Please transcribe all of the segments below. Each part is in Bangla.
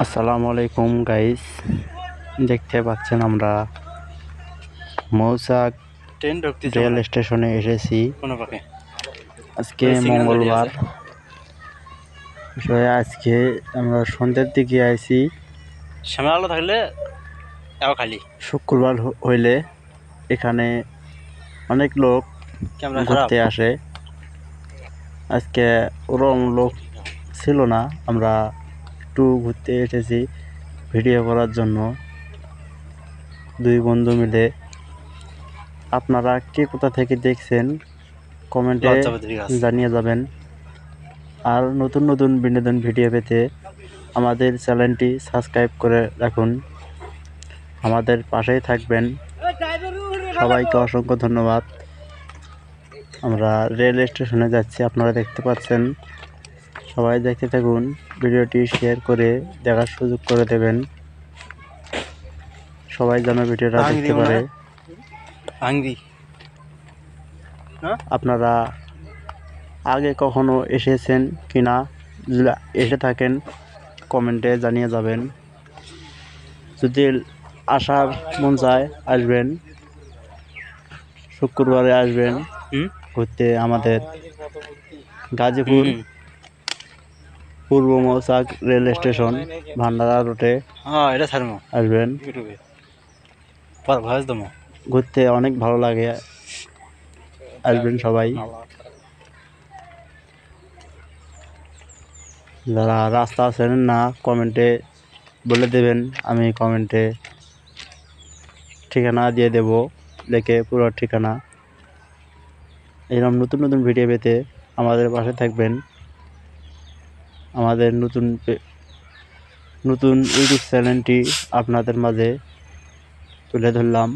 আসসালামু আলাইকুম গাইস, দেখতে পাচ্ছেন আমরা মৌচাক রেল স্টেশনে এসেছি। আজকে মঙ্গলবার, আজকে আমরা সন্ধ্যের দিকে আইছি। শ্যামলা থাকলে খালি শুক্রবার হইলে এখানে অনেক লোক ঘুরতে আসে। আজকে ওরকম লোক ছিল না, আমরা একটু ঘুরতে এসেছি ভিডিও করার জন্য, দুই বন্ধু মিলে। আপনারা কে কোথা থেকে দেখছেন কমেন্টে জানিয়ে যাবেন। আর নতুন নতুন বিনোদন ভিডিও পেতে আমাদের চ্যানেলটি সাবস্ক্রাইব করে রাখুন, আমাদের পাশেই থাকবেন। সবাইকে অসংখ্য ধন্যবাদ। আমরা রেল স্টেশনে যাচ্ছি, আপনারা দেখতে পাচ্ছেন। সবাই দেখতে থাকুন, ভিডিওটি শেয়ার করে দেখার সুযোগ করে দেবেন, সবাই যেন ভিডিওটা দেখতে পারে। আপনারা আগে কখনো এসেছেন কিনা, যদি এসে থাকেন কমেন্টে জানিয়ে যাবেন। যদি আসার মন চায় আসবেন, শুক্রবারে আসবেন ঘুরতে। আমাদের গাজীপুর পূর্ব মৌচাক রেল স্টেশন ভান্ডারা রোডে আসবেন। ঘুরতে অনেক ভালো লাগে, আসবেন সবাই। যারা রাস্তা চেনেন না কমেন্টে বলে দেবেন, আমি কমেন্টে ঠিকানা দিয়ে দেব, লিখে পুরো ঠিকানা। এরকম নতুন নতুন ভিডিও পেতে আমাদের পাশে থাকবেন। আমাদের নতুন ইউটিউব চ্যানেলটি আপনাদের মাঝে তুলে ধরলাম,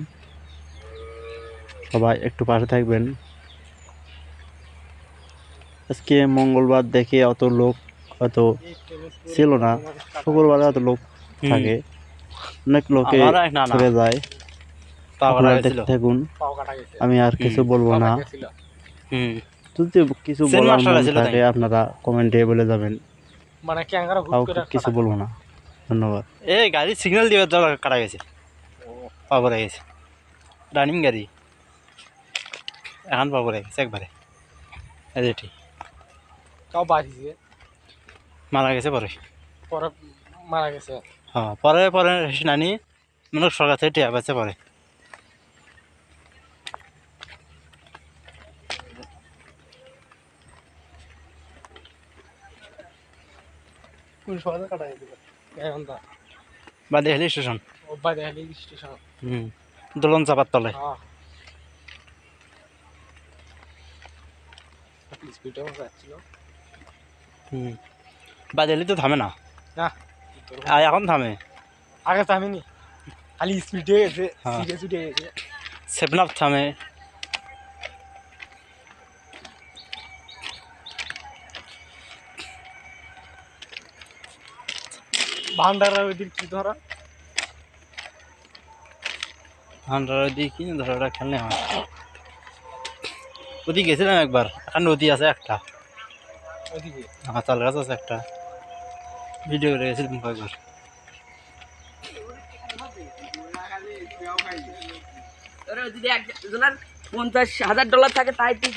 সবাই একটু পাশে থাকবেন। আজকে মঙ্গলবার দেখে অত লোক অত ছিল না, শুক্রবারে অত লোক থাকে, অনেক লোকে ঘুরে যায়। আপনারা দেখতে থাকুন, আমি আর কিছু বলবো না। যদি কিছু বলার মন থাকে আপনারা কমেন্টে বলে যাবেন, কিছু বলবো না। ধন্যবাদ। এই গাড়ি সিগন্যাল দিবার জল কাটা গেছে, পাবরে গেছে রানিং গাড়ি, এখন পাবরে গেছে একবারে। এটি মারা গেছে, পরে মারা গেছে। হ্যাঁ, পরে পরে নানি মানে সরকার থেকে টিয়া পাচ্ছে পরে। বাদেহালি স্টেশন, দোলন চাপার তলে। বাদেহালি তো থামে না, এখন থামে, আগে থামেনি, খালি স্পিডে গেছে, সিটে ছুটে গেছে। সেভেন আপ থামে। ভান্ডারা ওইদিন কি ধরা, ভান্ডারা দিয়ে কি ধরা, ওটা খেললে আমার ওদিকে গেছিলাম একবার। এখন নদী আছে একটা, ওইদিকে আমার চাল গাছ আছে একটা, ভিডিও করে গেছিলাম কয়েকবার। যদি $50,000 থাকে তাই তুই